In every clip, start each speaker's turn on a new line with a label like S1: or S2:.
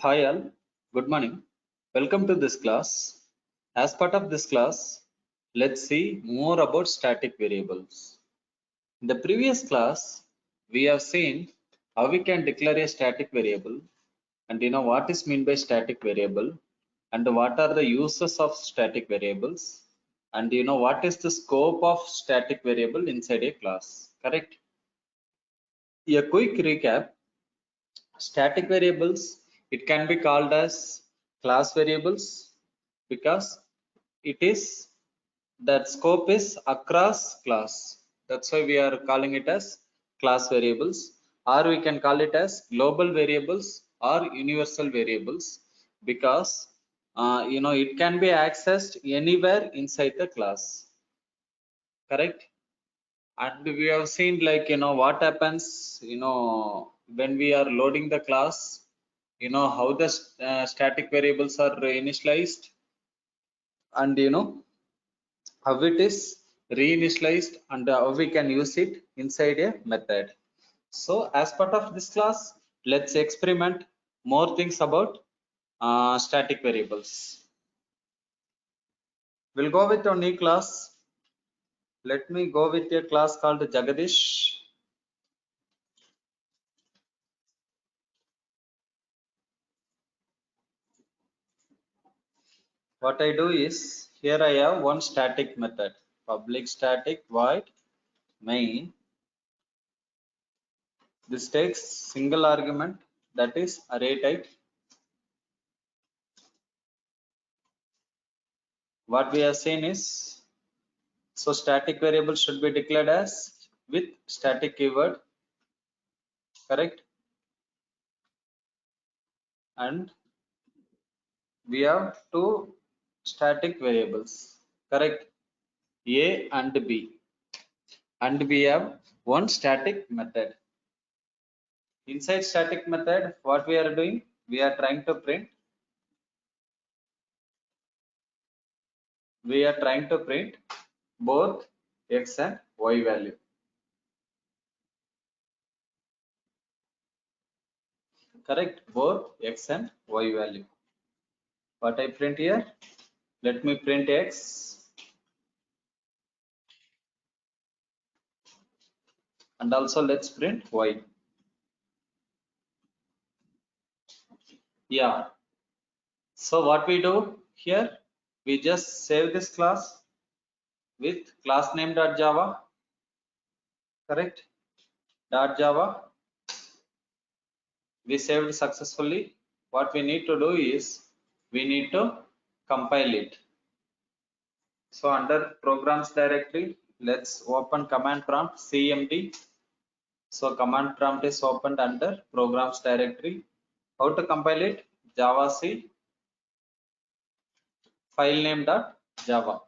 S1: Hi all, good morning. Welcome to this class. As part of this class, let's see more about static variables. In the previous class, we have seen how we can declare a static variable and what is meant by static variable and what are the uses of static variables and what is the scope of static variable inside a class. Correct? A quick recap. Static variables, it can be called as class variables because it is that scope is across class. That's why we are calling it as class variables, or we can call it as global variables or universal variables because it can be accessed anywhere inside the class. Correct? And we have seen what happens when we are loading the class, how the static variables are initialized and how it is reinitialized and how we can use it inside a method. So as part of this class, let's experiment more things about static variables. We'll go with our new class. Let me go with a class called Jagadish. What I do is, here I have one static method, public static void main. This takes single argument, that is array type. What we have seen is, so static variable should be declared as with static keyword, correct? And we have two static variables, correct? A and B. And we have one static method. Inside static method, what we are doing? We are trying to print both x and y value. Correct, both x and y value. What I print here? Let me print x and also let's print y. Yeah. So what we do here? We just save this class with class name.java. Correct. .java. We saved successfully. What we need to do is we need to compile it. So under programs directory, let's open command prompt cmd. So command prompt is opened under programs directory. How to compile it? Javac filename.java.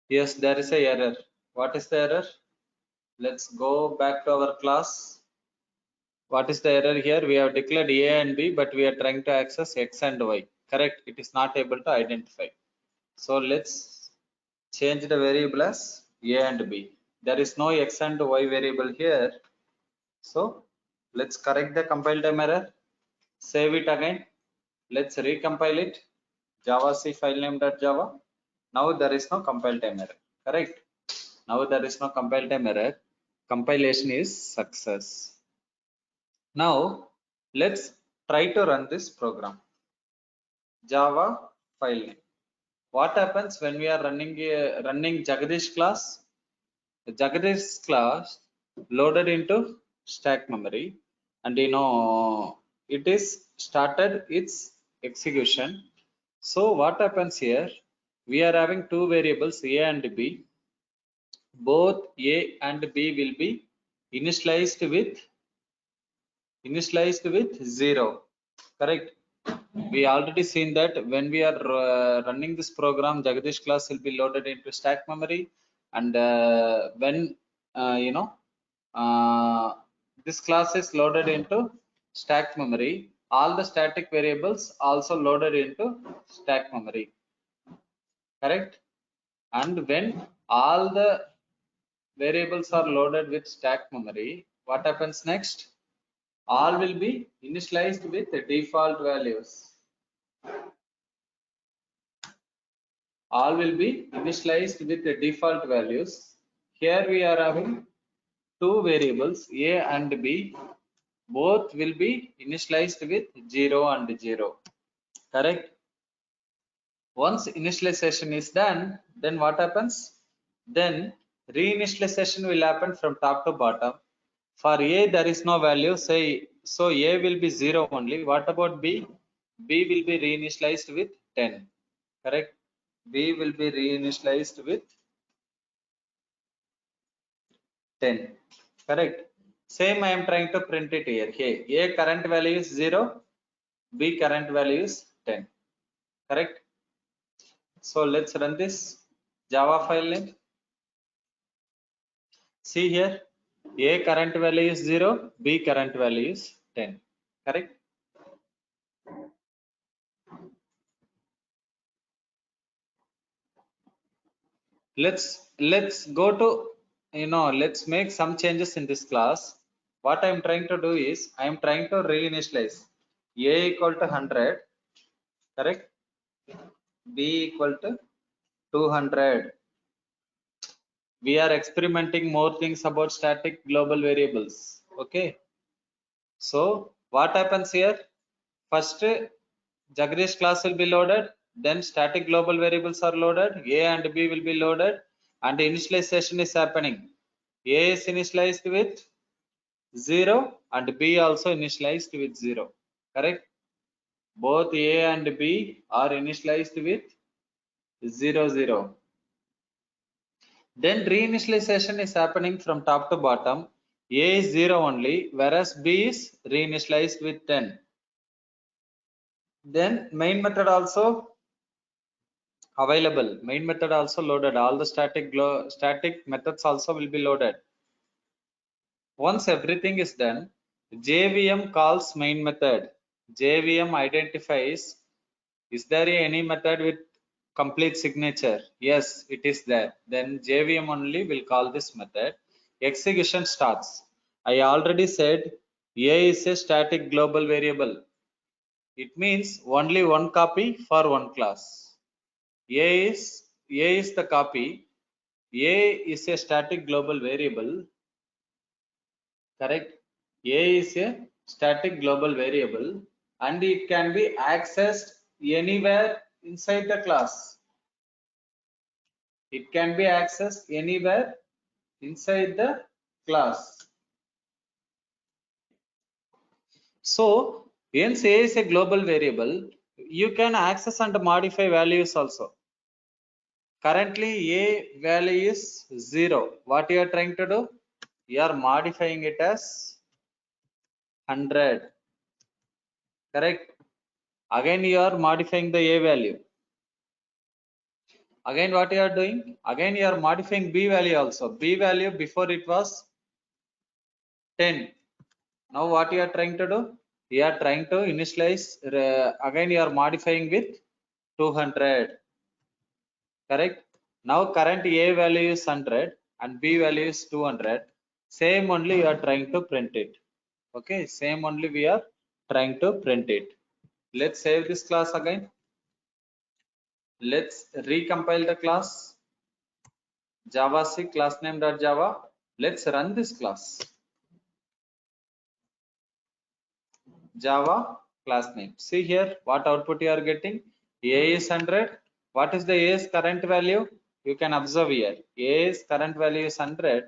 S1: Yes, there is a error. What is the error? Let's go back to our class. What is the error here? We have declared a and b, but we are trying to access x and y. Correct? It is not able to identify. So let's change the variable as a and b. There is no x and y variable here. So let's correct the compile time error. Save it again. Let's recompile it. Javac filename.java. Now there is no compile time error. Correct? Now there is no compile time error. Compilation is success. Now let's try to run this program. Java file name. What happens when we are running Jagadish class? The Jagadish class loaded into stack memory, and it is started its execution. So what happens here? We are having two variables a and b. Both a and b will be initialized with 0. Correct? We already seen that when we are running this program, Jagadish class will be loaded into stack memory, and when uh, this class is loaded into stack memory, all the static variables also loaded into stack memory. Correct? And when all the variables are loaded with stack memory, what happens next? All will be initialized with the default values. All will be initialized with the default values. Here we are having two variables A and B. Both will be initialized with 0 and 0. Correct? Once initialization is done, then what happens? Then reinitialization will happen from top to bottom. For A, there is no value, say, so A will be 0 only. What about B? B will be reinitialized with 10. Correct? B will be reinitialized with 10. Correct? Same I am trying to print it here. Hey, A current value is 0, B current value is 10. Correct? So let's run this Java file name. See here, A current value is 0, B current value is 10. Correct? Let's go to, let's make some changes in this class. What I'm trying to do is I'm trying to reinitialize A equal to 100, correct? B equal to 200. We are experimenting more things about static global variables. Okay. So what happens here? First, Jagdish class will be loaded, then static global variables are loaded, A and B will be loaded, and initialization is happening. A is initialized with 0 and B also initialized with 0. Correct? Both A and B are initialized with 0, 0. Then reinitialization is happening from top to bottom. A is 0 only, whereas B is reinitialized with 10. Then main method also available. Main method also loaded. All the static methods also will be loaded. Once everything is done, JVM calls main method. JVM identifies, is there any method with complete signature? Yes, it is there. Then JVM only will call this method. Execution starts. I already said A is a static global variable. It means only one copy for one class. A is the copy. A is a static global variable. Correct? A is a static global variable and it can be accessed anywhere inside the class. It can be accessed anywhere inside the class. So, since A is a global variable, you can access and modify values also. Currently, A value is 0. What you are trying to do? You are modifying it as 100. Correct? Again, you are modifying the A value. Again, what you are doing? Again, you are modifying B value also. B value before it was 10. Now, what you are trying to do? You are trying to initialize. Again, you are modifying with 200. Correct? Now, current A value is 100 and B value is 200. Same only you are trying to print it. Okay, same only we are trying to print it. Let's save this class again. Let's recompile the class. Javac class name.java. Let's run this class. Java class name. See here what output you are getting. A is 100. What is the A's current value? You can observe here. A's current value is 100.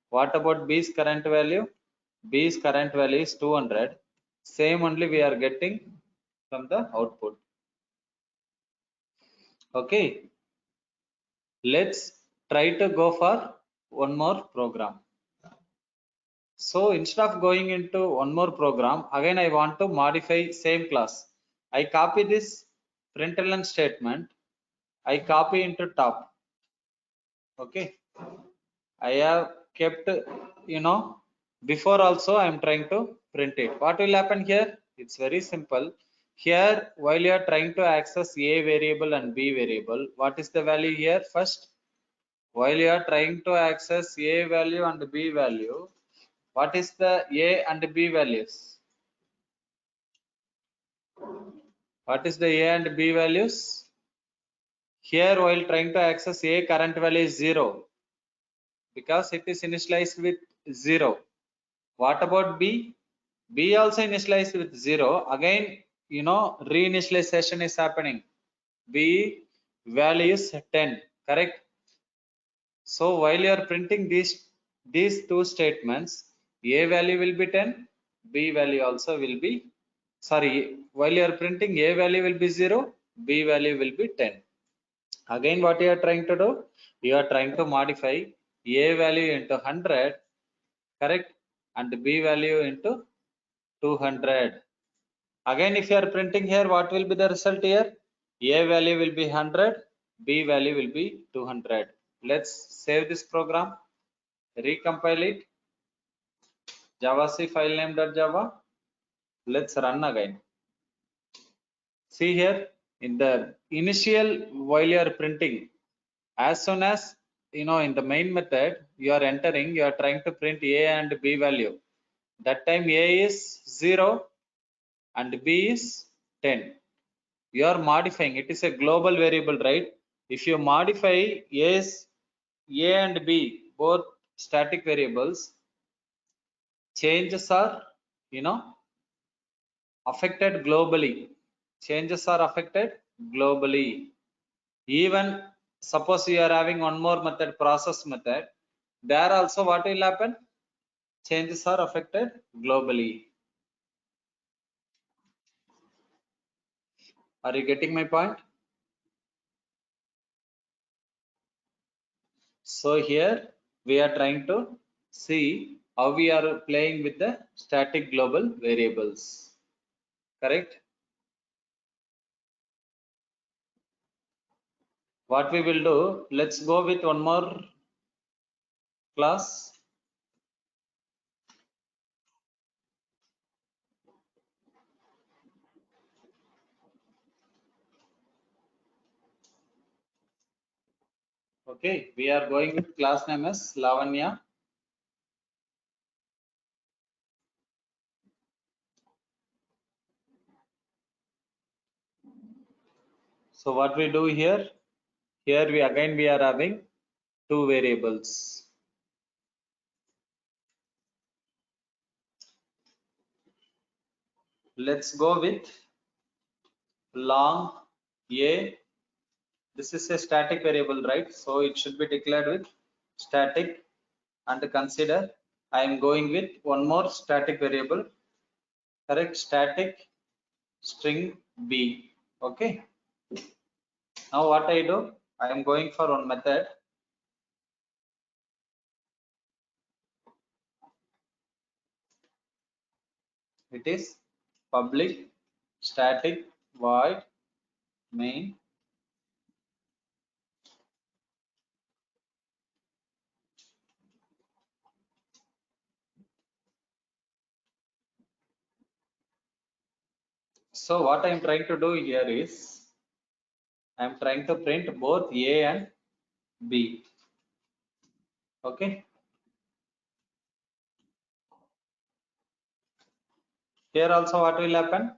S1: What about B's current value? B's current value is 200. Same only we are getting from the output. Okay. Let's try to go for one more program. So instead of going into one more program, again I want to modify same class. I copy this println statement. I copy into top. Okay. I have kept, before also I am trying to print it. What will happen here? It's very simple. Here, while you are trying to access A variable and B variable, what is the value here? First, while you are trying to access A value and B value, what is the A and B values? What is the A and B values? Here while trying to access A, current value is 0 because it is initialized with 0. What about B? B also initialized with 0. Again, reinitialization is happening. B value is 10, correct? So while you are printing these two statements, A value will be 10, B value also will be, while you are printing A value will be 0, B value will be 10. Again, what you are trying to do? You are trying to modify A value into 100, correct? And B value into 200. Again, if you are printing here, what will be the result here? A value will be 100, B value will be 200. Let's save this program, recompile it, javac file name.java. Let's run again. See here, in the initial, while you are printing, as soon as in the main method you are entering, you are trying to print A and B value. That time A is 0 and B is 10. You are modifying, it is a global variable, right? If you modify A and B, both static variables, changes are affected globally. Changes are affected globally. Even suppose you are having one more method, process method, there also what will happen? Changes are affected globally. Are you getting my point? So here we are trying to see how we are playing with the static global variables, correct? What we will do, let's go with one more class. Okay, we are going with class name as Lavanya. So what we do here we are having two variables. Let's go with long A. This is a static variable, right? So it should be declared with static, and consider I am going with one more static variable, correct? Static string B. Okay. Now what I do? I am going for one method. It is public static void main So what I am trying to do here is I am trying to print both A and B. Okay. Here also what will happen?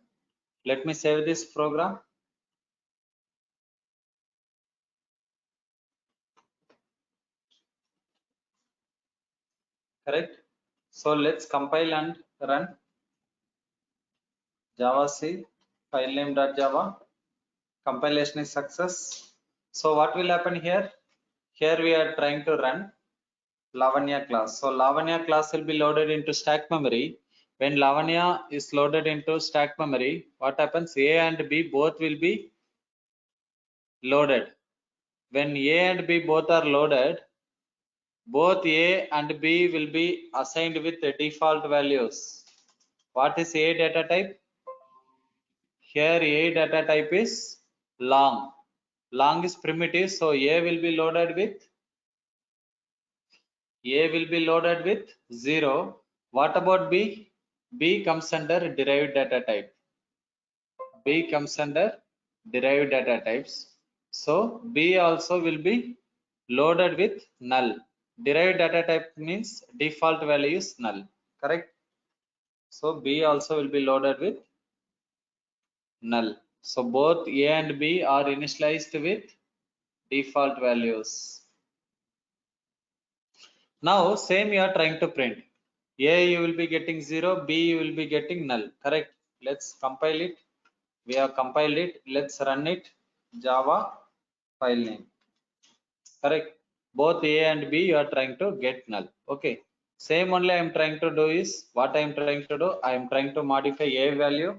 S1: Let me save this program. Correct. So let's compile and run javac file name.java. Compilation is success. So what will happen here? Here we are trying to run Lavanya class. So Lavanya class will be loaded into stack memory. When Lavanya is loaded into stack memory, what happens? A and B both will be loaded. When A and B both are loaded, both A and B will be assigned with the default values. What is A data type? Here A data type is long. Long is primitive, so A will be loaded with 0. What about B? B comes under derived data type. B comes under derived data types. So B also will be loaded with null. Derived data type means default value is null, correct? So B also will be loaded with null. So both A and B are initialized with default values. Now same you are trying to print. A you will be getting 0, B you will be getting null. Correct? Let's compile it. We have compiled it. Let's run it. Java file name. Correct? Both A and B you are trying to get null. Okay. Same only I am trying to do is what I am trying to do. I am trying to modify A value.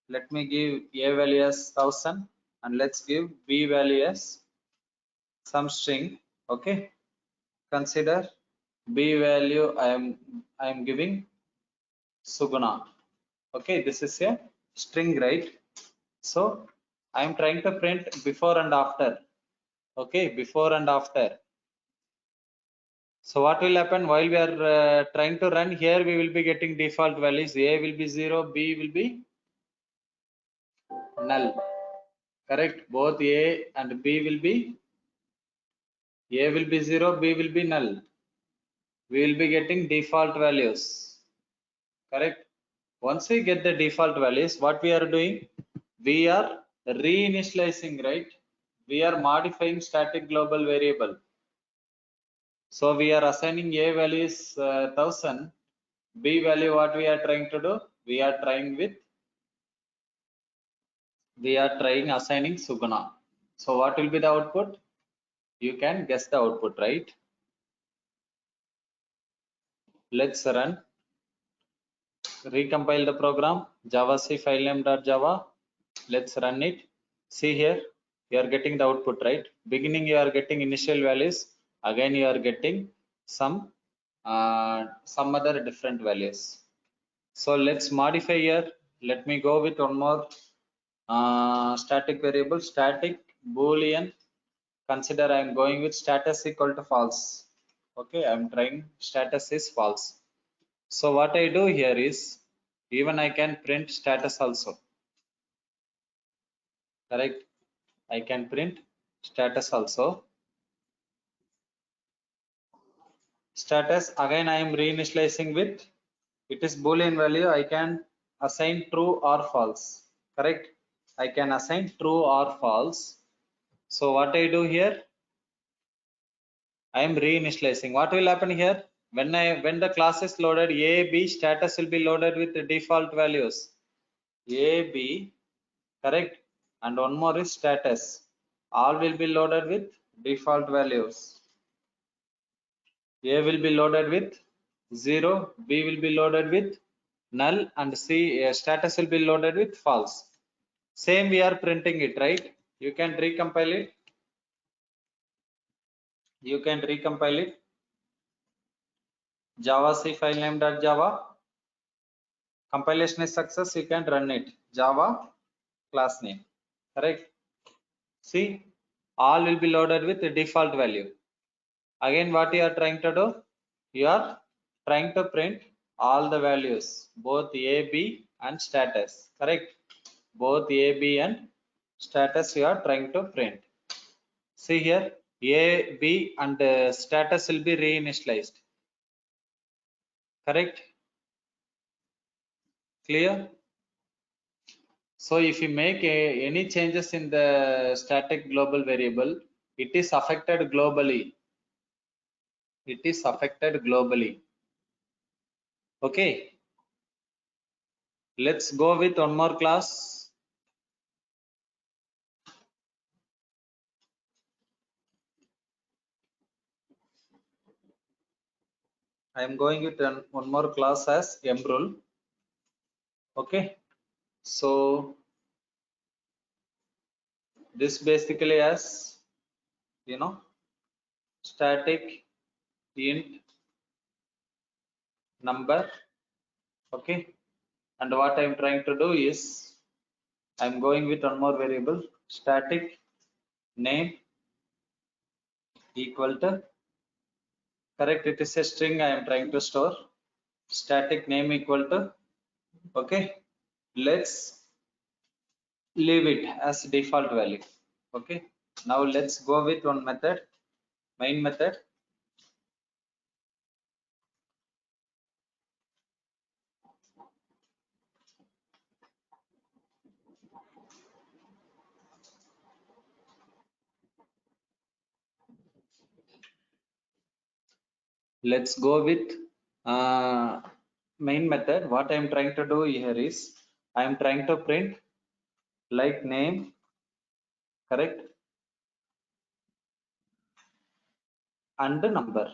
S1: Let me give A value as 1000 and let's give B value as some string. Okay. Consider B value I am giving Suguna. Okay, this is a string, right? So I am trying to print before and after. Okay, before and after. So what will happen while we are trying to run here? We will be getting default values. A will be 0, B will be null. Correct? Both A and B will be A will be 0, B will be null. We will be getting default values. Correct? Once we get the default values, what we are doing? We are reinitializing, right? We are modifying static global variable. So we are assigning A value is 1000. B value what we are trying to do? We are trying assigning Suguna. So what will be the output? You can guess the output, right? Let's run. Recompile the program. Javac filename.java. Let's run it. See here, you are getting the output, right? Beginning you are getting initial values. Again you are getting some other different values. So let's modify here. Let me go with one more static variable, static boolean. Consider I am going with status equal to false. Okay, I am trying status is false. So what I do here is even I can print status also. Correct? I can print status also. Status again I am reinitializing with it is boolean value. I can assign true or false. Correct? I can assign true or false. So what I do here, I am reinitializing. What will happen here? When the class is loaded, A, B status will be loaded with the default values. A, B, correct? And one more is status. All will be loaded with default values. A will be loaded with 0, B will be loaded with null, and C status will be loaded with false. Same we are printing it, right? You can recompile it. You can recompile it. Javac filename.java. Compilation is success. You can run it. Java class name. Correct? See, all will be loaded with the default value. Again, what you are trying to do? You are trying to print all the values, both A, B and status. Correct? Both A, B and status you are trying to print. See here, A, B and status will be reinitialized. Correct? Clear? So if you make any changes in the static global variable, it is affected globally. It is affected globally. Okay. Let's go with one more class. I am going with one more class as mrule. Okay. So this basically as static int number. Okay. And what I am trying to do is I am going with one more variable, static name equal to, correct, it is a string I am trying to store, static name equal to, okay, let's leave it as default value. Okay, now let's go with one method, main method. Let's go with main method. What I am trying to do here is I am trying to print like name, correct, and number.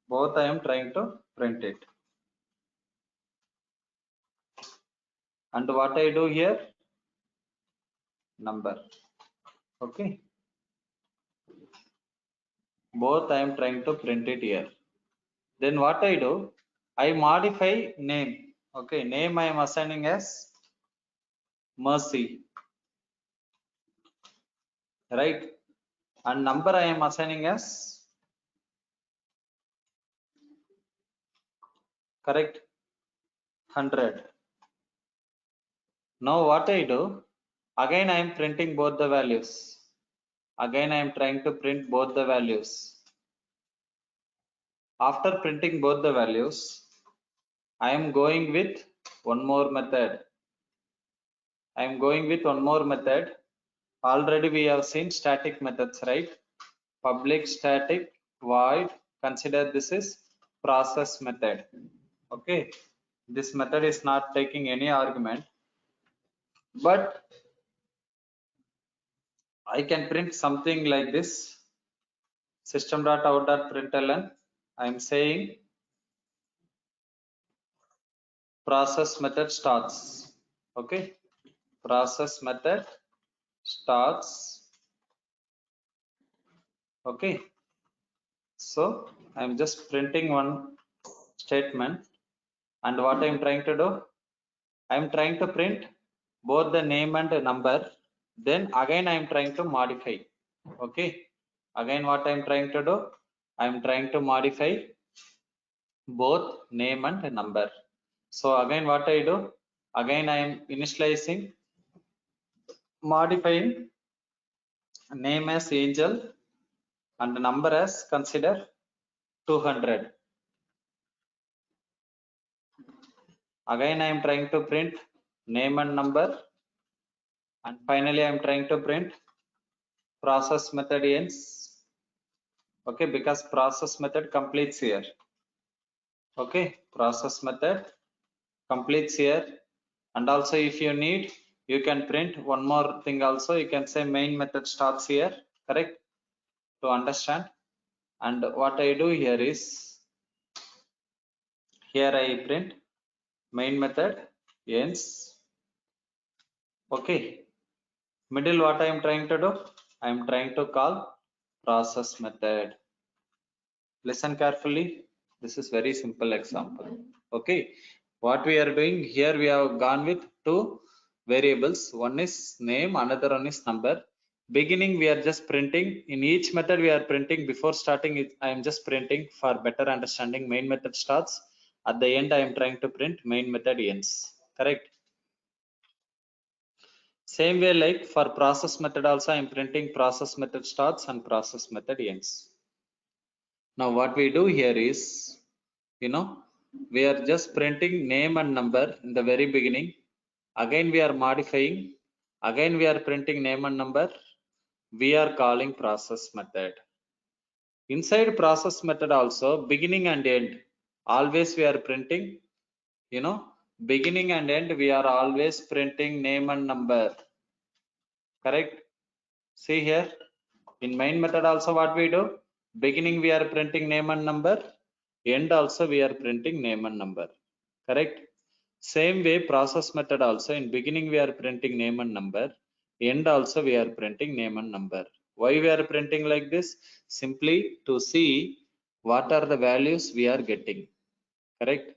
S1: Both I am trying to print it. And what I do here, number. Okay, both I am trying to print it here. Then what I do, I modify name. Okay, name I am assigning as Mercy, right? And number I am assigning as, correct, 100. Now what I do, again I am printing both the values. Again I am trying to print both the values. After printing both the values, I am going with one more method. I am going with one more method. Already we have seen static methods, right? Public static void. Consider this is process method. Okay, this method is not taking any argument, but I can print something like this: system.out.println. I am saying process method starts. Okay, process method starts. Okay, so I'm just printing one statement, and what I'm trying to do, I'm trying to print both the name and the number. Then again I'm trying to modify. Okay, again what I'm trying to do, I'm trying to modify both name and number. So again what I do, again I am initializing, modifying name as Angel and number as consider 200. Again I am trying to print name and number, and finally I am trying to print process method ends. Okay, because process method completes here. Okay, process method completes here. And also if you need, you can print one more thing also. You can say main method starts here, correct, to understand. And what I do here is, here I print main method ends. Okay, middle what I am trying to do, I am trying to call process method. Listen carefully, this is very simple example. Okay, what we are doing here, we have gone with two variables. One is name, another one is number. Beginning we are just printing. In each method we are printing. Before starting it, I am just printing for better understanding. Main method starts, at the end I am trying to print main method ends, correct. Same way, like for process method also I am printing process method starts and process method ends. Now what we do here is, we are just printing name and number in the very beginning. Again we are modifying, again we are printing name and number. We are calling process method. Inside process method also, beginning and end always we are printing, beginning and end we are always printing name and number, correct. See here, in main method also what we do, beginning we are printing name and number, end also we are printing name and number, correct. Same way process method also, in beginning we are printing name and number, end also we are printing name and number. Why we are printing like this? Simply to see what are the values we are getting, correct.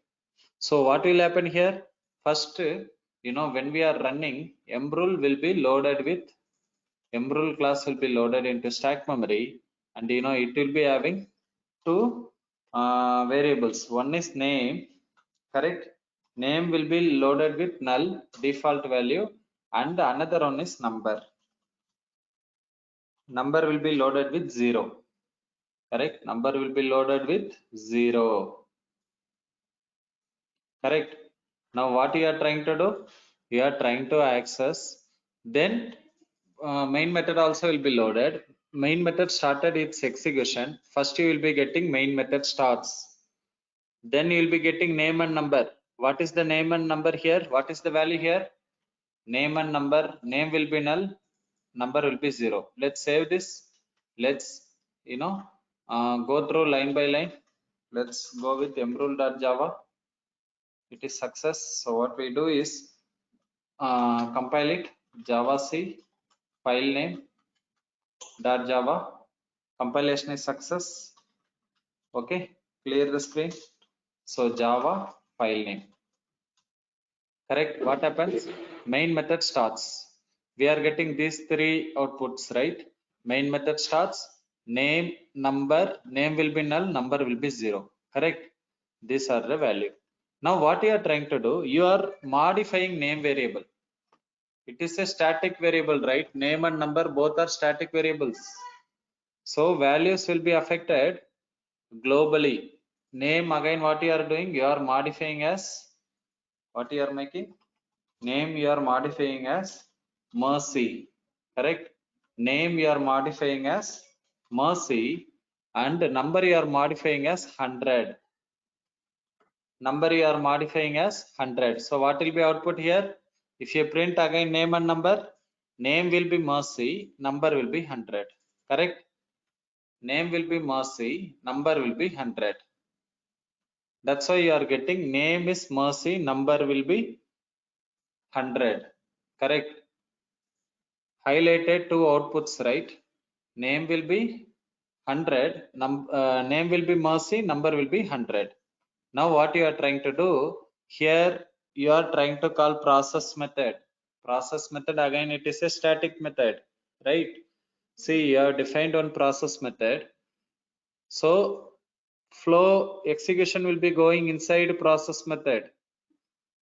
S1: So what will happen here, first, when we are running, mrule will be loaded with, mrule class will be loaded into stack memory, and it will be having two variables. One is name, correct. Name will be loaded with null default value, and another one is number. Number will be loaded with 0, correct. Number will be loaded with 0, correct. Now what you are trying to do, you are trying to access, then main method also will be loaded. Main method started its execution. First you will be getting main method starts. Then you will be getting name and number. What is the name and number here? What is the value here? Name and number. Name will be null, number will be 0. Let's save this. Let's go through line by line. Let's go with mrule.java. It is success. So what we do is compile it. Java C file name .java. Compilation is success. Okay, clear the screen. So Java file name. Correct. What happens? Main method starts. We are getting these three outputs, right? Main method starts. Name, number. Name will be null, number will be 0. Correct. These are the value. Now what you are trying to do? You are modifying name variable. It is a static variable, right? Name and number both are static variables. So values will be affected globally. Name, again, what you are doing? You are modifying as what you are making? Name you are modifying as Mercy. Correct? Name you are modifying as Mercy, and number you are modifying as 100. Number you are modifying as 100. So what will be output here? If you print again name and number, name will be Mercy, number will be 100. Correct? Name will be Mercy, number will be 100. That's why you are getting name is Mercy, number will be 100. Correct? Highlighted two outputs, right? Name will be 100, name will be Mercy, number will be 100. Now what you are trying to do here, you are trying to call process method. Process method, again it is a static method, right? See, you have defined one process method. So flow execution will be going inside process method.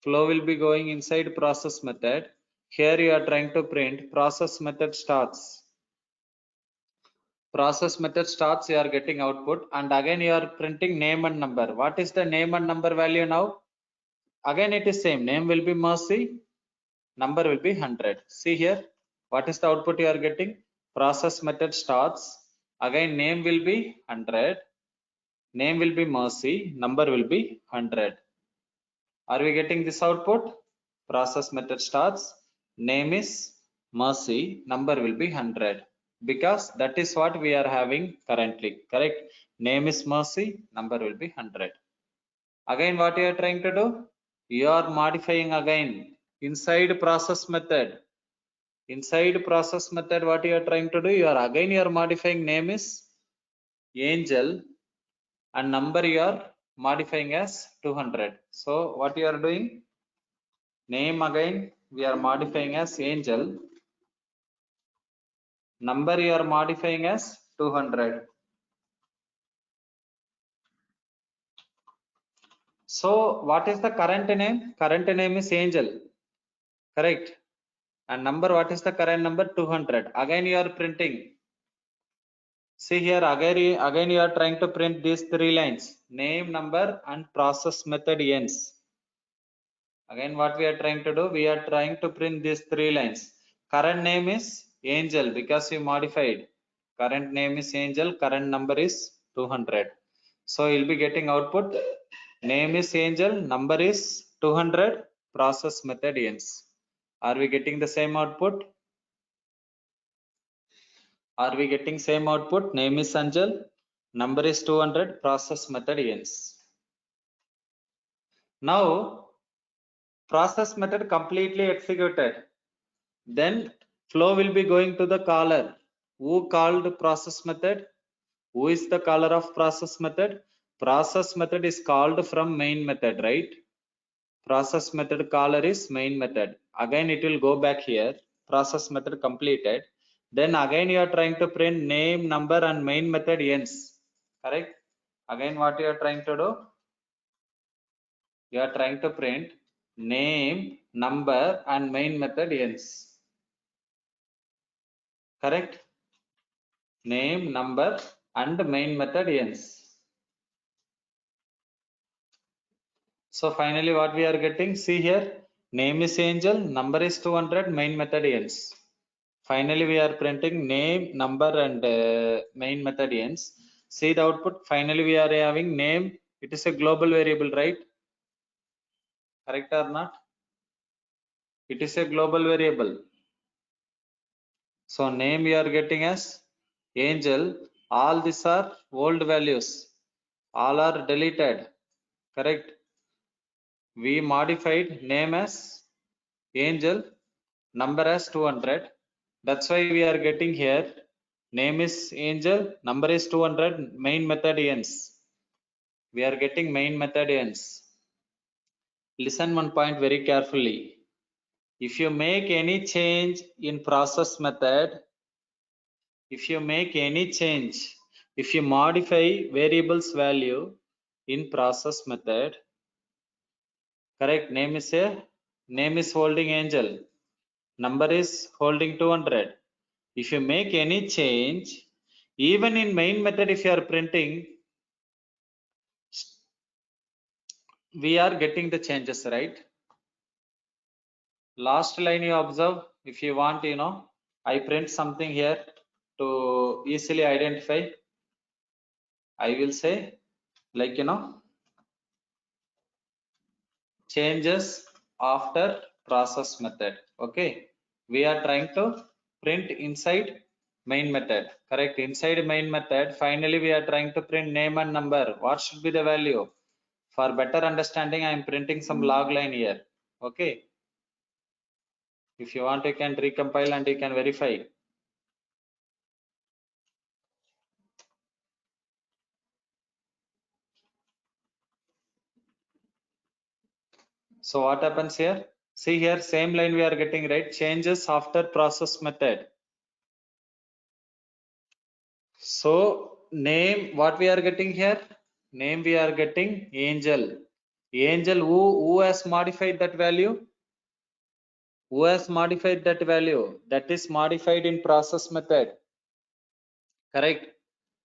S1: Flow will be going inside process method. Here you are trying to print process method starts. Process method starts, you are getting output, and again you are printing name and number. What is the name and number value now? Again it is same. Name will be Mercy, number will be 100. See here, what is the output you are getting? Process method starts, again name will be 100, name will be Mercy, number will be 100. Are we getting this output? Process method starts, name is Mercy, number will be 100, because that is what we are having currently. Correct? Name is Mercy, number will be 100. Again what you are trying to do? You are modifying again inside process method. Inside process method, what you are trying to do? You are modifying name is Angel and number you are modifying as 200. So what you are doing? Name again we are modifying as Angel, number you are modifying as 200. So what is the current name? Current name is Angel, correct? And number, what is the current number? 200. Again you are printing. See here, again you are trying to print these three lines: name, number, and process method ends. Again what we are trying to do? We are trying to print these three lines. Current name is Angel because you modified. Current name is Angel, current number is 200. So you'll be getting output. Name is Angel, number is 200, process method ends. Are we getting the same output? Are we getting same output? Name is Angel, number is 200, process method ends. Now process method completely executed. Then flow will be going to the caller. Who called process method? Who is the caller of process method? Process method is called from main method, right? Process method caller is main method. Again it will go back here. Process method completed. Then again you are trying to print name, number, and main method ends. Correct? Again what you are trying to do? You are trying to print name, number, and main method ends. Correct? Name, number, and main method ends. So finally what we are getting? See here, name is Angel, number is 200, main method ends. Finally we are printing name, number, and main method ends. See the output. Finally we are having name, It is a global variable, right? Correct or not? It is a global variable. So name we are getting as Angel. All these are old values. All are deleted. Correct. We modified name as Angel, number as 200. That's why we are getting here. Name is Angel, number is 200, main method ends. We are getting main method ends. Listen one point very carefully. If you make any change in process method, if you modify variables value in process method, correct, name is holding Angel, number is holding 200. If you make any change, even in main method, if you are printing, we are getting the changes, right? Last line you observe. If you want, I print something here to easily identify. I will say like, changes after process method. Okay. We are trying to print inside main method. Correct. Inside main method, finally we are trying to print name and number. What should be the value? For better understanding, I am printing some log line here. Okay. If you want, you can recompile and you can verify. So what happens here? See here, same line we are getting, right? Changes after process method. So name, what we are getting here? Name we are getting Angel. Angel, who has modified that value? Who has modified that value? That is modified in process method. Correct.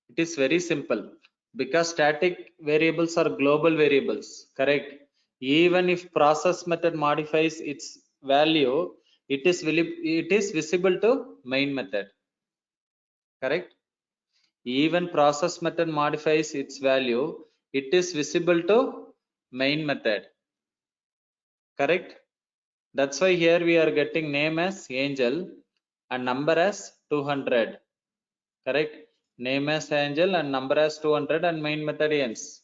S1: It is very simple because static variables are global variables. Correct. Even if process method modifies its value, it is visible to main method. Correct. Even process method modifies its value, it is visible to main method. Correct. That's why here we are getting name as Angel and number as 200. Correct. Name as Angel and number as 200 and main method ends.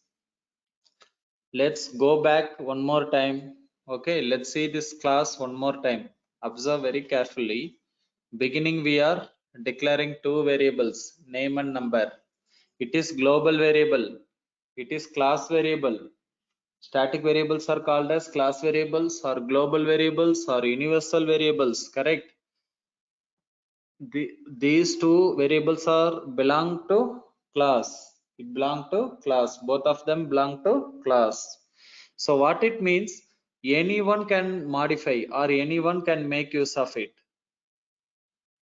S1: Let's go back one more time. Okay, let's see this class one more time. Observe very carefully. Beginning we are declaring two variables, name and number. It is global variable. It is class variable. Static variables are called as class variables or global variables or universal variables. Correct. These two variables are belong to class. It belong to class. Both of them belong to class. So what it means, anyone can modify or anyone can make use of it.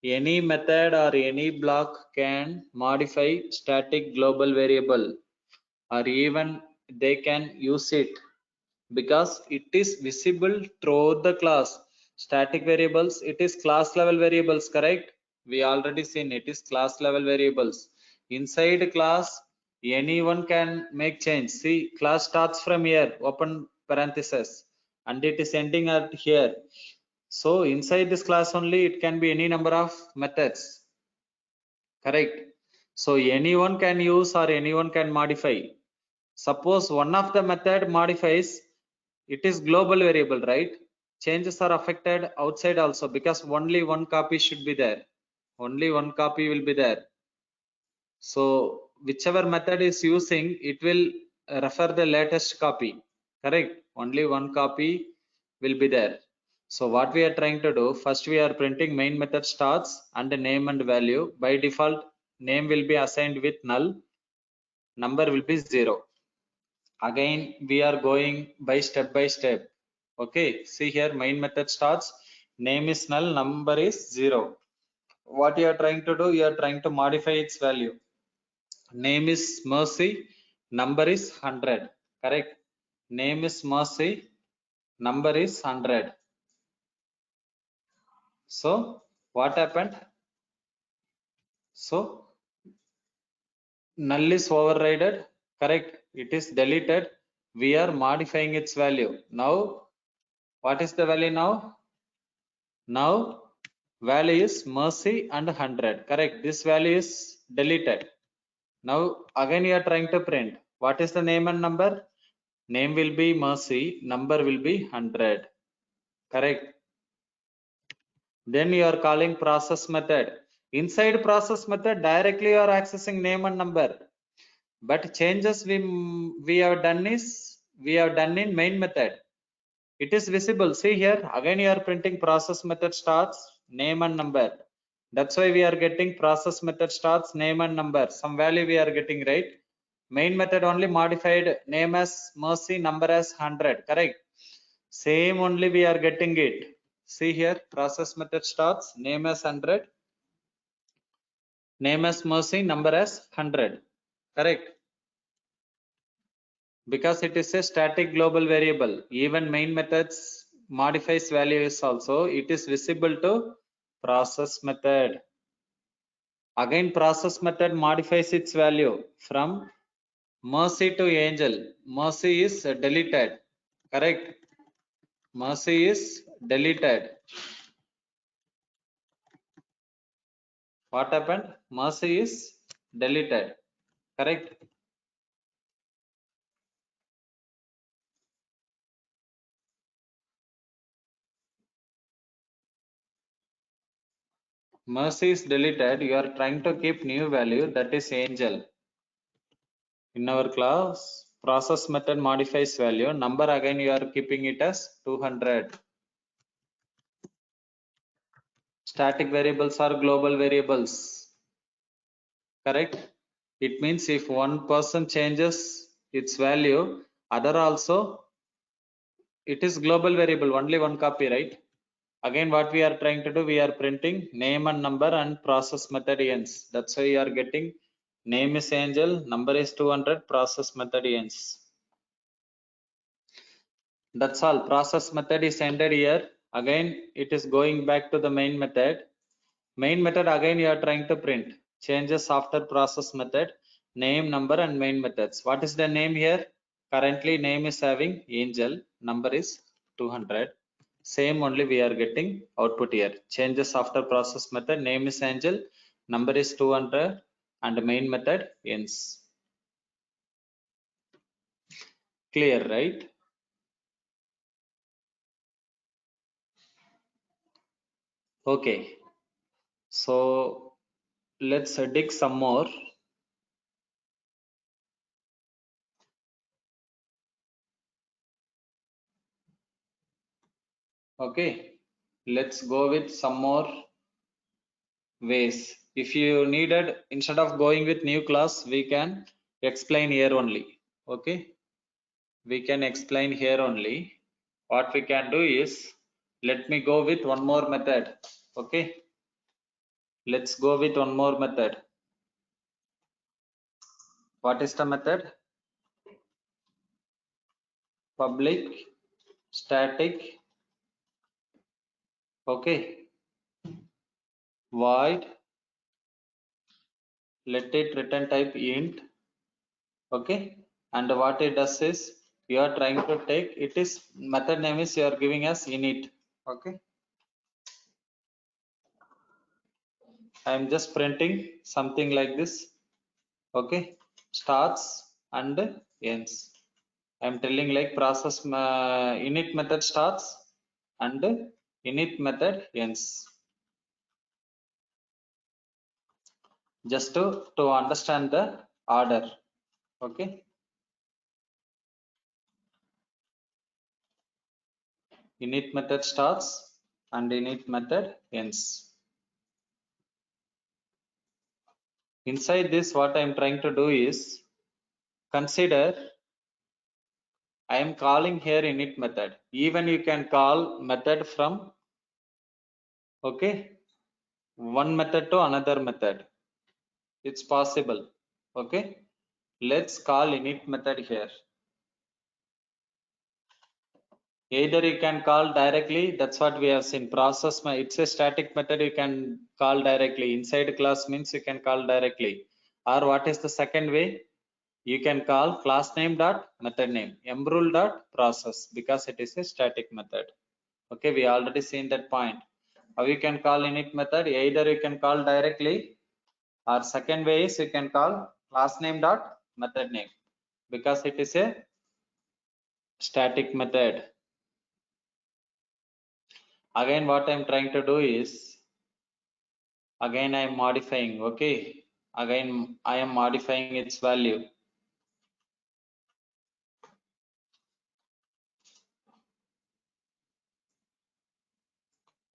S1: Any method or any block can modify static global variable, or even they can use it because it is visible throughout the class. Static variables, it is class level variables, correct? We already seen it is class level variables. Inside class, anyone can make change. See, class starts from here, open parenthesis, and it is ending at here. So inside this class only, it can be any number of methods, correct? So anyone can use or anyone can modify. Suppose one of the method modifies, it is global variable, right? Changes are affected outside also because only one copy should be there. Only one copy will be there. So whichever method is using, it will refer the latest copy, correct? Only one copy will be there. So what we are trying to do, first we are printing main method starts and the name and value. By default, name will be assigned with null, number will be 0. Again we are going by step. Okay, see here, main method starts, name is null, number is 0. What you are trying to do, you are trying to modify its value. Name is Mercy, number is 100. Correct. Name is Mercy, number is 100. So what happened? So null is overridden. Correct. it is deleted. We are modifying its value. Now what is the value now? Now value is mercy and 100. Correct. This value is deleted. Now again you are trying to print. What is the name and number? Name will be mercy, number will be 100. Correct. Then you are calling process method. Inside process method directly you are accessing name and number. But changes we have done in main method. It is visible. See here, again you are printing process method starts name and number. That's why we are getting process method starts name and number. Some value we are getting, right? Main method only modified name as mercy, number as 100. Correct. Same only we are getting it. See here, process method starts name as 100, name as mercy, number as 100. Correct. Because it is a static global variable, even main methods modifies values also. It is visible to process method. Again process method modifies its value from mercy to angel. Mercy is deleted. Correct. Mercy is deleted. What happened? Mercy is deleted. Correct. Mercy is deleted. You are trying to keep new value, that is angel. In our class, process method modifies value. Number again you are keeping it as 200. Static variables are global variables. Correct. It means if one person changes its value, other also, it is global variable, only one copy, right? Again what we are trying to do, we are printing name and number and process method ends. That's why you are getting name is angel, number is 200, process method ends. That's all. Process method is ended here. Again it is going back to the main method. Main method again you are trying to print changes after process method, name, number and main methods. What is the name here? Currently name is having angel, number is 200. Same only we are getting output here. Changes after process method, name is angel, number is 200 and main method ends. Clear, right? Okay, so let's dig some more. Okay, let's go with some more ways. If you needed, instead of going with new class, we can explain here only. Okay, we can explain here only. What we can do is, let me go with one more method. Okay, let's go with one more method. What is the method? Public static, okay, void, let it return type int. Okay, and what it does is, you are trying to take, it is method name is you are giving as init. Okay, I am just printing something like this. Okay, starts and ends. I am telling like process init method starts and init method ends. Just to understand the order. Okay, init method starts and init method ends. Inside this, what I am trying to do is, consider I am calling here init method. Even you can call method from, okay, one method to another method. It's possible. Okay, let's call init method here. Either you can call directly, that's what we have seen. Process, it's a static method, you can call directly. Inside class means you can call directly. Or what is the second way? You can call class name dot method name mrule dot process because it is a static method. Okay, we already seen that point. How you can call init method? Either you can call directly, or second way is you can call class name dot method name because it is a static method. Again, what I'm trying to do is, again I am modifying. Okay, again I am modifying its value.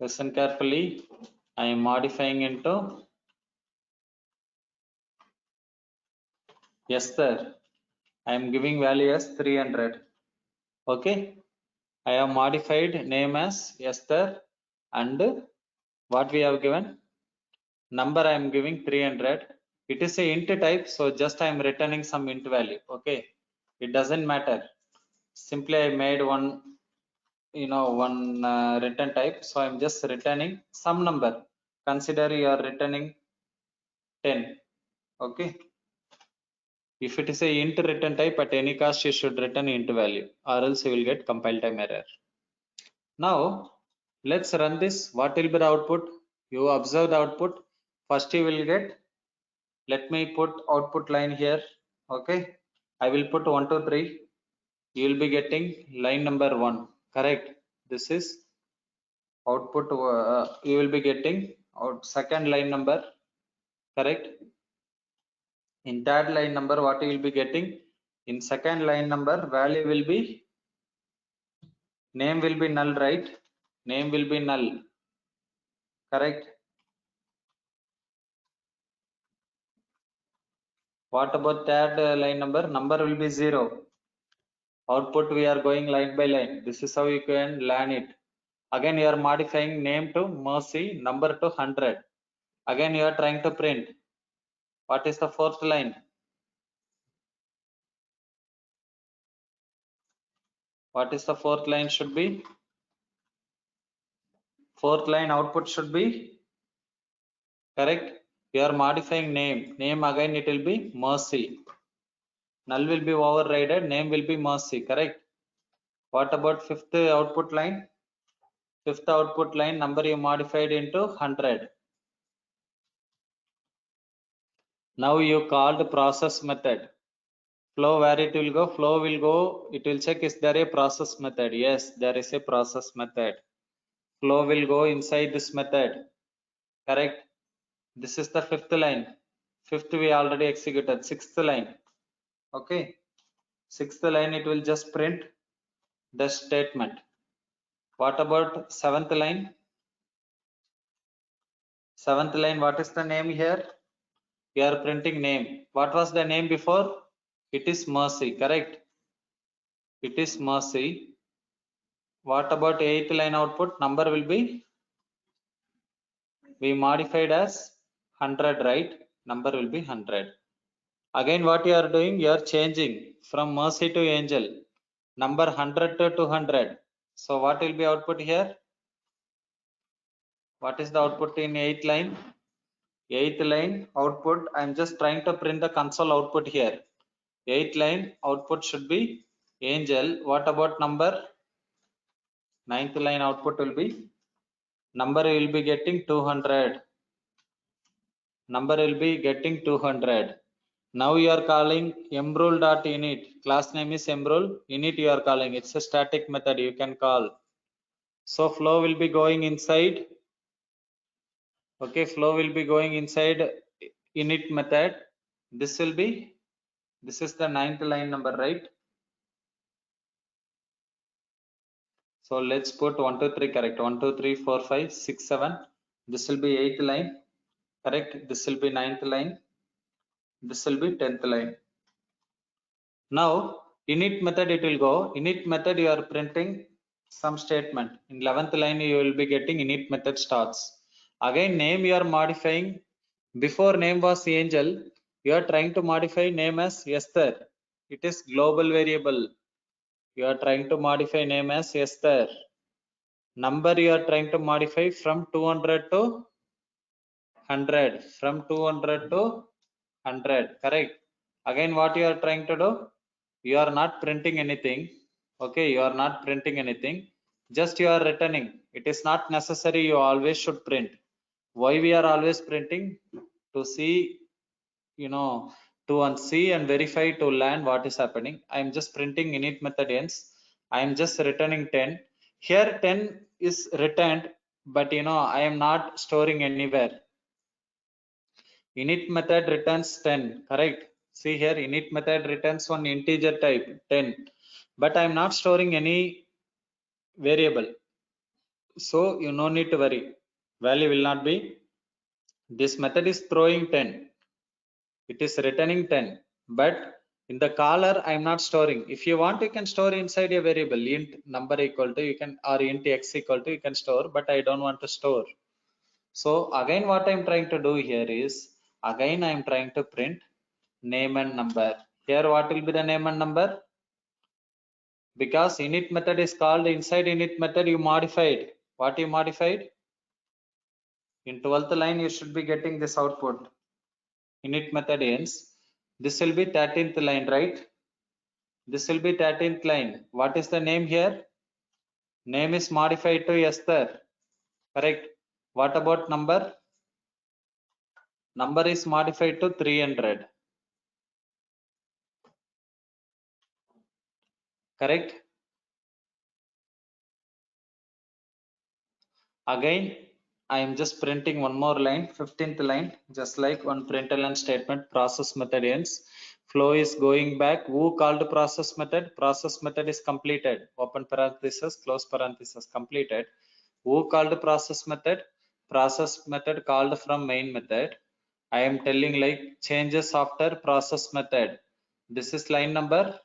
S1: Listen carefully. I am modifying into Esther. I am giving value as 300. Okay, I have modified name as Esther, and what we have given number I am giving 300. It is a int type, so just I am returning some int value. Okay, it doesn't matter. Simply I made one return type, so I'm just returning some number. Consider you are returning 10. Okay, if it is a int return type, at any cost you should return int value, or else you will get compile time error. Now let's run this. What will be the output? You observe the output. First you will get, let me put output line here. Okay, I will put 1 2 3. You will be getting line number 1. Correct. This is output. You will be getting out second line number. Correct. In third line number, what you will be getting? In second line number, value will be, name will be null, right? Name will be null. Correct. What about third line number? Number will be 0. Output we are going line by line. This is how you can learn it. Again you are modifying name to Mercy, number to 100. Again you are trying to print. What is the fourth line? What is the fourth line should be? Fourth line output should be, correct. You are modifying name. Name again it will be Mercy. Null will be overridden. Name will be Mercy. Correct. What about fifth output line? Fifth output line number you modified into 100. Now you called process method. Flow, where it will go? Flow will go, it will check is there a process method. Yes, there is a process method. Flow will go inside this method. Correct. This is the fifth line. Fifth we already executed. Sixth line. Okay, sixth line it will just print the statement. What about seventh line? Seventh line, what is the name here? We are printing name. What was the name before? It is Mercy. Correct. It is Mercy. What about eighth line output? Number will be, we modified as 100, right? Number will be 100. Again what you are doing? You are changing from Mercy to Angel. Number 100 to 200. So what will be output here? What is the output in 8th line? 8th line output, I am just trying to print the console output here. 8th line output should be Angel. What about number? 9th line output will be, number will be getting 200. Number will be getting 200. Now you are calling mrule.init. Class name is mrule. Init you are calling. It's a static method you can call. So flow will be going inside. Okay, flow will be going inside init method. This will be, this is the 9th line number, right? So let's put 1 2 3, correct. 1 2 3 4 5 6 7. This will be 8th line. Correct. This will be 9th line. This will be 10th line. Now init method it will go. Init method you are printing some statement. In 11th line you will be getting init method starts. Again name you are modifying. Before name was Angel, you are trying to modify name as Esther. It is global variable. You are trying to modify name as Esther. Number you are trying to modify from 200 to 100. From 200 to 100. Correct. Again, what you are trying to do? You are not printing anything. Okay, you are not printing anything, just you are returning. It is not necessary you always should print. Why we are always printing? To see, you know, to see and verify, to learn what is happening. I am just printing init method ends. I am just returning 10. Here 10 is returned, but I am not storing anywhere. Init method returns 10, correct? See here, init method returns one integer type 10, but I am not storing any variable, so you no need to worry. Value will not be. This method is throwing 10, it is returning 10, but in the caller I am not storing. If you want, you can store inside a variable int number equal to, you can, or int x equal to, you can store, but I don't want to store. So again, what I'm trying to do here is, again I'm trying to print name and number. Here what will be the name and number? Because init method is called, inside init method you modified. What you modified? In 12th line you should be getting this output. Init method ends. This will be 13th line, right? This will be 13th line. What is the name here? Name is modified to Esther, correct? What about number? Number is modified to 300, correct? Again, I am just printing one more line, 15th line, just like one println statement, process method ends. Flow is going back. Who called process method? Process method is completed. Open parenthesis, close parenthesis, completed. Who called process method? Process method called from main method. I am telling like changes after process method. This is line number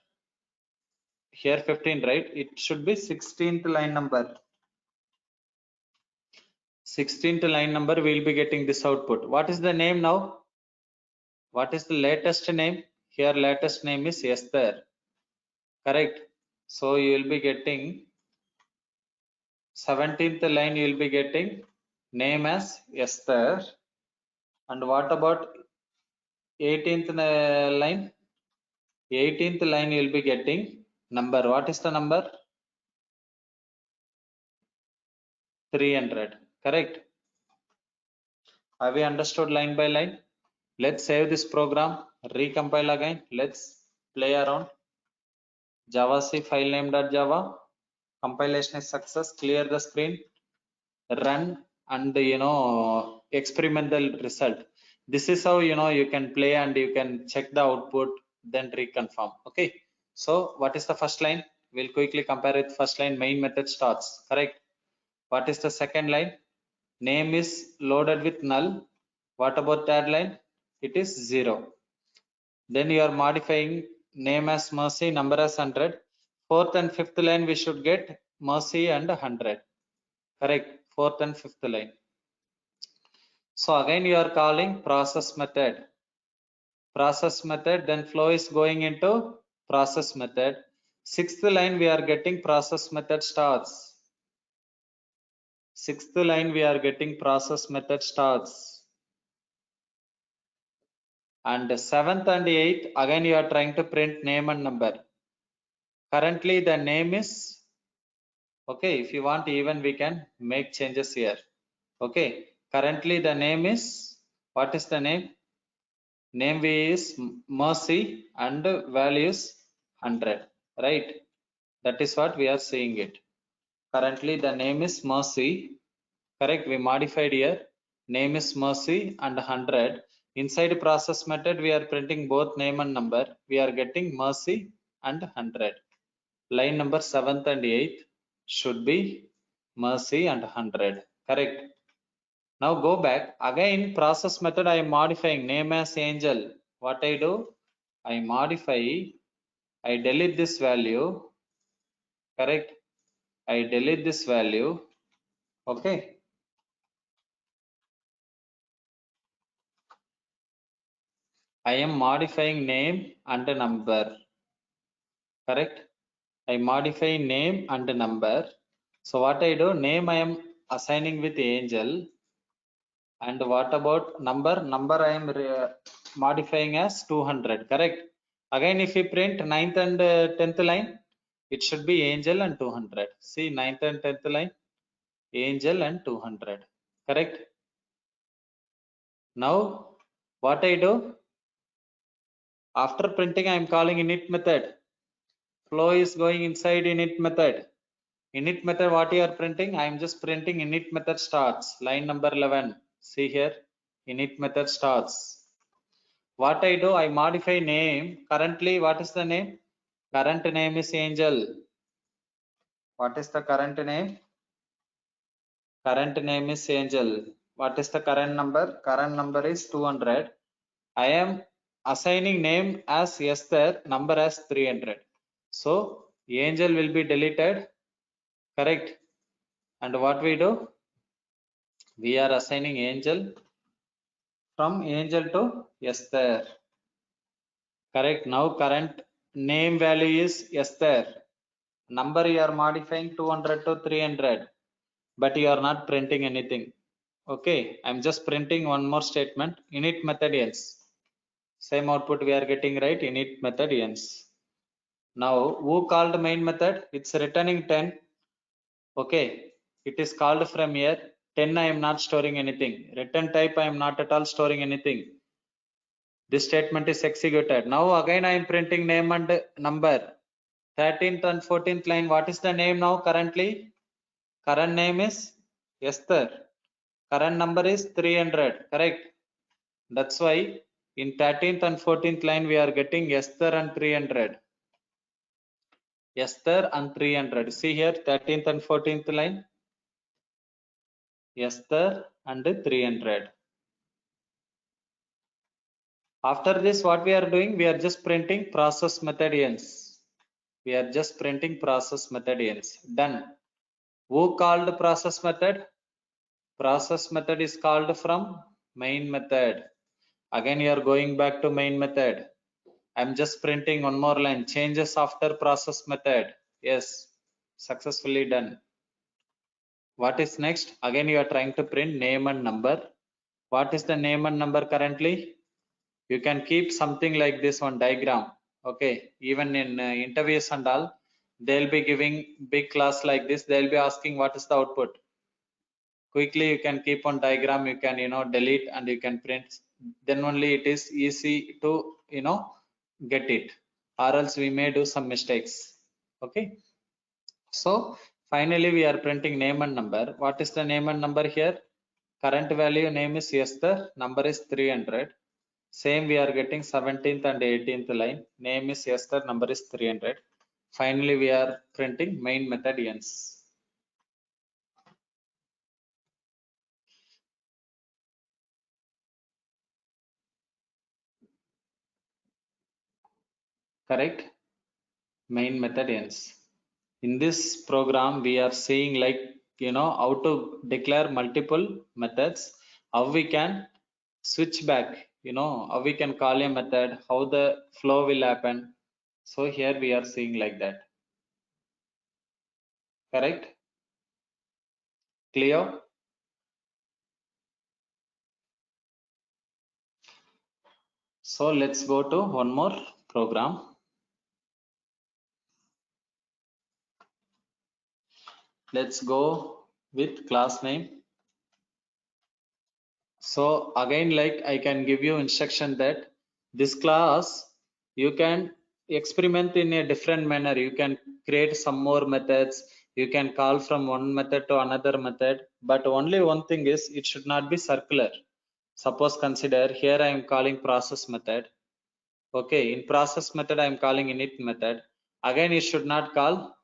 S1: here 15, right? It should be 16th line number. 16th line number, we will be getting this output. What is the name now? What is the latest name? Here latest name is Esther, correct? So you will be getting 17th line, you will be getting name as Esther. And what about 18th line? 18th line you will be getting number. What is the number? 300, correct? Have we understood line by line? Let's save this program, recompile again. Let's play around. Javac file name.java. Compilation is success. Clear the screen. Run and experiment the result. This is how you can play and you can check the output, then reconfirm. Okay. So what is the first line? We'll quickly compare it. First line, main method starts, correct? What is the second line? Name is loaded with null. What about third line? It is 0. Then you are modifying name as Mercy, number as 100. Fourth and fifth line we should get Mercy and 100. Correct. Fourth and fifth line. So again you are calling process method. Process method, then flow is going into process method. Sixth line we are getting process method starts. Sixth line we are getting process method starts. And seventh and eighth, again you are trying to print name and number. Currently the name is, okay, if you want, even we can make changes here. Okay, currently the name is, what is the name? Name is Mercy and value is 100, right? That is what we are seeing it. Currently the name is Mercy, correct? We modified here. Name is Mercy and 100. Inside process method we are printing both name and number. We are getting Mercy and 100. Line number 7th and 8th should be Mercy and 100, correct? Now go back again, process method I am modifying name as Angel. What I do? I modify, I delete this value, correct? I delete this value, okay? I am modifying name and number, correct? I modify name and number. So what I do? Name I am assigning with Angel. And what about number? Number I am modifying as 200, correct? Again, if we print 9th and 10th line, it should be angel and 200. See, 9th and 10th line, angel and 200, correct? Now, what I do? After printing, I am calling init method. Flow is going inside init method. Init method, what you are printing? I am just printing init method starts, line number 11. See here, init method starts. What I do, I modify name. Currently, what is the name? Current name is angel. What is the current name? Current name is angel. What is the current number? Current number is 200. I am assigning name as Esther, number as 300. So angel will be deleted, correct? And what we do? We are assigning angel from angel to Esther, correct? Now current name value is Esther. Number you are modifying 200 to 300, but you are not printing anything. Okay, I'm just printing one more statement. Init method ends. Same output we are getting, right? Init method ends. Now, who called main method? It's returning 10. Okay, it is called from here. 10 I am not storing anything. Return type I am not at all storing anything. This statement is executed. Now again I am printing name and number. 13th and 14th line. What is the name now currently? Current name is Esther. Current number is 300. Correct. That's why in 13th and 14th line we are getting Esther and 300. Esther and 300. See here 13th and 14th line. Esther and 300. After this, what we are doing? We are just printing process method ends. We are just printing process method ends. Done. Who called process method? Process method is called from main method. Again, you are going back to main method. I'm just printing one more line. Changes after process method. Yes, successfully done. What is next? Again, you are trying to print name and number. What is the name and number currently? You can keep something like this one diagram. Okay, even in interviews and all, they'll be giving big class like this. They'll be asking what is the output. Quickly you can keep on diagram. You can delete and you can print. Then only it is easy to get it. Or else we may do some mistakes. Okay. So finally we are printing name and number. What is the name and number here? Current value name is Esther, number is 300. Same we are getting 17th and 18th line. Name is Esther, number is 300. Finally we are printing main method ends. Correct? Main method ends. In this program we are seeing like how to declare multiple methods, how we can switch back, how we can call a method, how the flow will happen. So here we are seeing like that. Correct? Clear? So let's go to one more program. Let's go with class name. So again, like I can give you instruction that this class you can experiment in a different manner. You can create some more methods. You can call from one method to another method. But only one thing is it should not be circular. Suppose consider here I am calling process method. Okay, in process method I am calling init method. Again, it should not call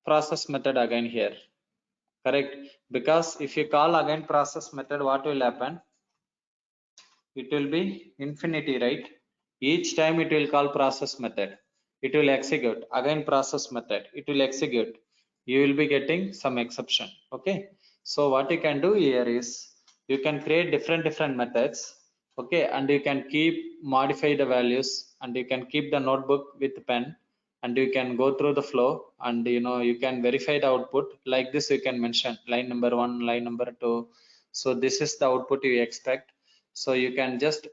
S1: process method again here. Correct, because if you call again process method, what will happen? It will be infinity, right? Each time it will call process method, it will execute again process method, it will execute. You will be getting some exception. Okay, so what you can do here is you can create different methods. Okay, and you can keep modify the values and you can keep the notebook with pen and you can go through the flow, and you can verify the output. Like this you can mention line number 1, line number 2. So this is the output you expect. So you can just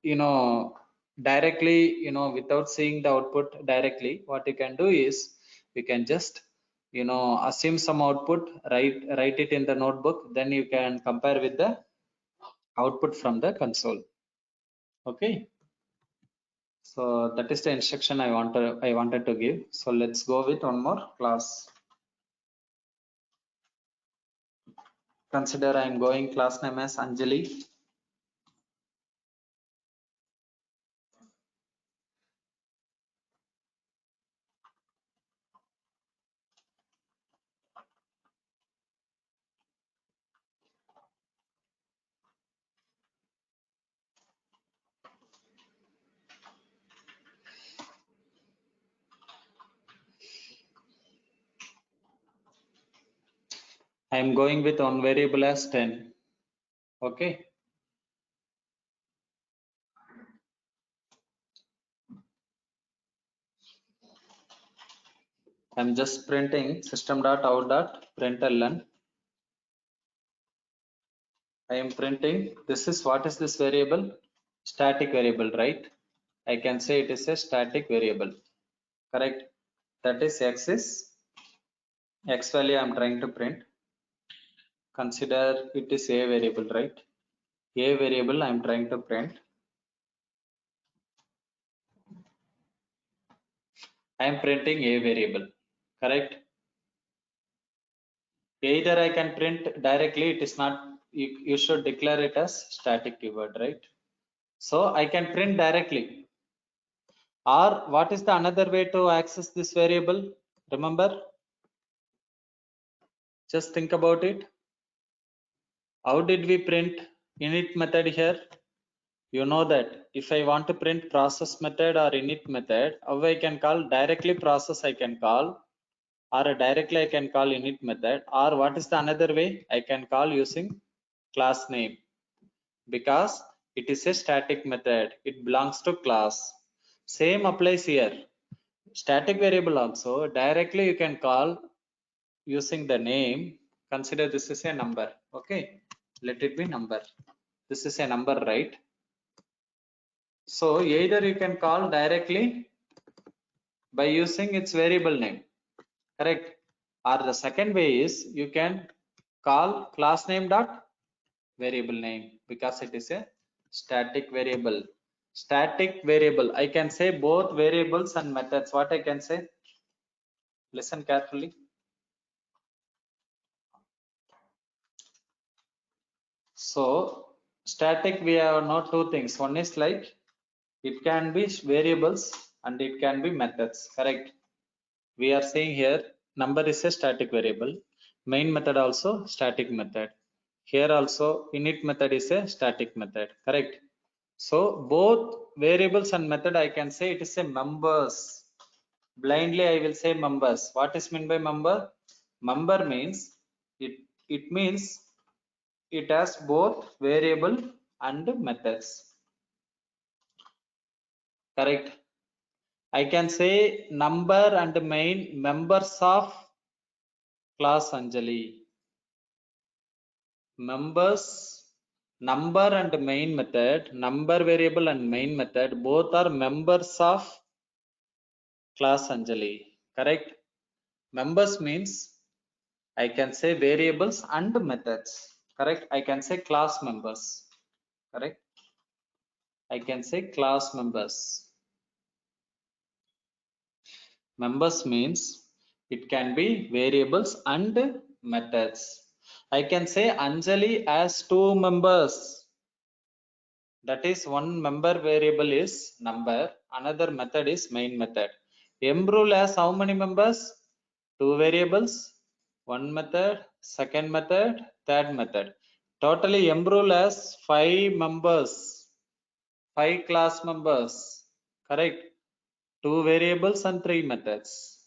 S1: you know directly, without seeing the output directly, what you can do is you can just assume some output, write it in the notebook, then you can compare with the output from the console. Okay, so that is the instruction I wanted to give. So let's go with one more class. Consider I am going class name as Anjali. I am going with one variable as 10. Okay. I'm just printing system.out.println. I am printing, this is, what is this variable? Static variable, right? I can say it is a static variable, correct? That is X value I am trying to print. Consider it is a variable, right? A variable I am trying to print. I am printing a variable, correct? Either I can print directly, it is not, you should declare it as static keyword, right? So I can print directly. Or what is the another way to access this variable? Remember? Just think about it. How did we print init method here? You know that if I want to print process method or init method, how I can call? Directly process I can call, or directly I can call init method, or what is the another way? I can call using class name, because it is a static method, it belongs to class. Same applies here. Static variable also directly you can call using the name. Consider this is a number. Okay, let it be number. This is a number, right? So either you can call directly by using its variable name, correct? Or the second way is you can call class name dot variable name, because it is a static variable. Static variable, I can say both variables and methods. What I can say? Listen carefully. So static, we have now two things. One is like it can be variables and it can be methods, correct? We are saying here number is a static variable, main method also static method. Here also init method is a static method, correct? So both variables and method I can say it is a members. Blindly I will say members. What is meant by member? Member means it means it has both variable and methods, correct? I can say number and main members of class Anjali. Members, number and main method, number variable and main method, both are members of class Anjali, correct? Members means I can say variables and methods, correct? I can say class members, correct? I can say class members. Members means it can be variables and methods. I can say Anjali has two members. That is, one member variable is number, another method is main method. Mrule has how many members? Two variables, one method, second method, third method. Totally Mrule has 5 members, 5 class members, correct? 2 variables and 3 methods.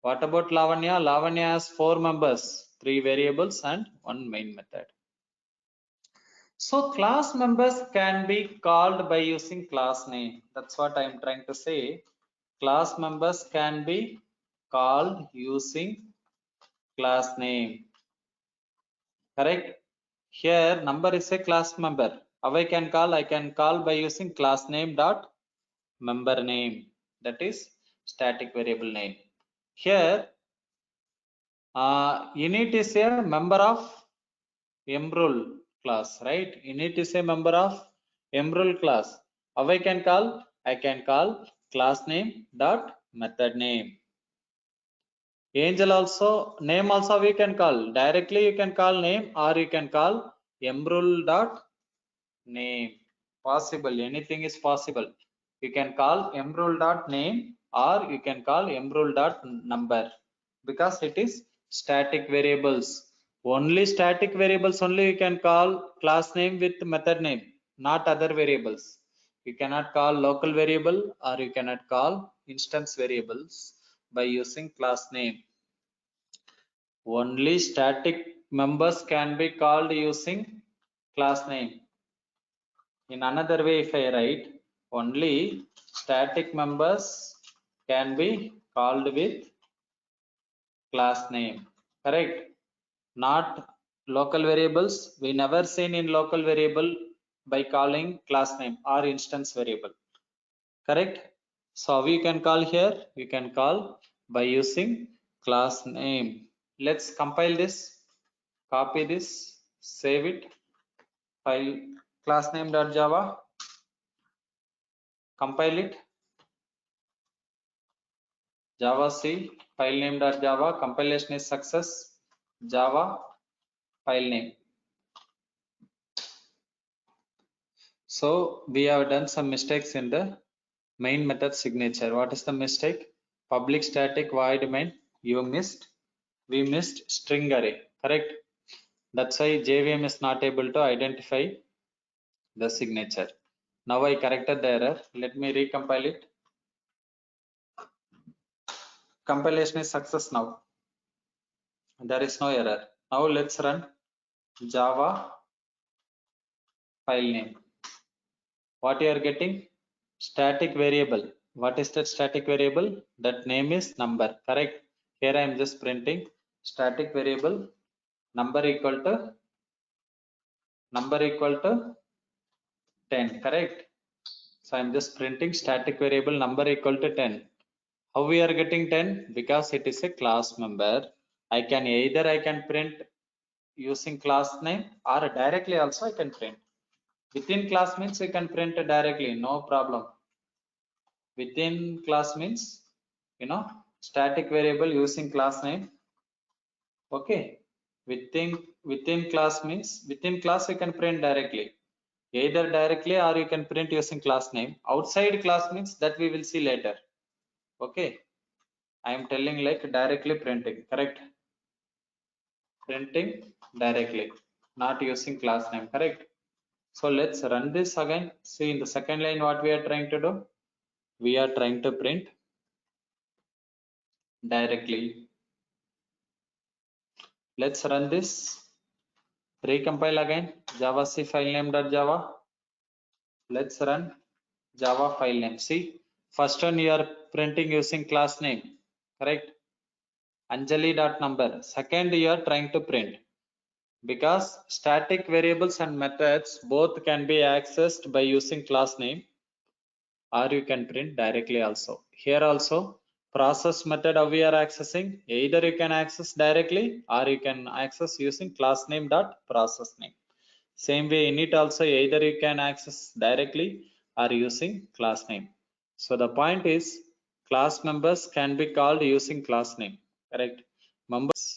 S1: What about Lavanya? Lavanya has 4 members, 3 variables and 1 main method. So class members can be called by using class name. That's what I'm trying to say. class members can be called using class name. Correct? Here number is a class member. How I can call by using class name dot member name, that is static variable name. Here init is a member of mrule class, right? Init is a member of mrule class. How I can call class name dot method name. Angel also, name also we can call directly, you can call name, or you can call mrule dot name. Possible, anything is possible. You can call mrule dot name, or you can call mrule dot number, because it is static variables. Only static variables only you can call class name with method name, not other variables. You cannot call local variable, or you cannot call instance variables by using class name. Only static members can be called using class name. In another way, if I write, only static members can be called with class name. Correct? Not local variables. We never seen in local variable by calling class name or instance variable. Correct? So we can call here, we can call by using class name. Let's compile this, copy this, save it, file class name.java, compile it, Java C, file name.java, compilation is success, Java file name. So we have done some mistakes in the main method signature. What is the mistake? Public static void main, you missed. We missed string array, correct? That's why JVM is not able to identify the signature. Now I corrected the error. Let me recompile it. Compilation is success now. There is no error. Now let's run Java file name. What you are getting? Static variable. What is that static variable? That name is number, correct? Here I am just printing static variable number equal to 10, correct? So I am just printing static variable number equal to 10. How we are getting 10? Because it is a class member. I can print using class name, or directly also I can print. Within class means you can print directly, no problem. Within class means, static variable using class name. Okay. Within class means within class you can print directly. Either directly or you can print using class name. Outside class means that we will see later. Okay. I am telling like directly printing, correct? Printing directly, not using class name, correct? So let's run this again. See in the second line what we are trying to do. We are trying to print directly. Let's run this. Recompile again. Java C file name.java. Let's run Java file name. See, first one you are printing using class name, correct? Anjali.number. Second you are trying to print, because static variables and methods both can be accessed by using class name, or you can print directly also. Here also process method we are accessing, either you can access directly or you can access using class name dot process name. Same way init also, either you can access directly or using class name. So the point is class members can be called using class name, correct? Members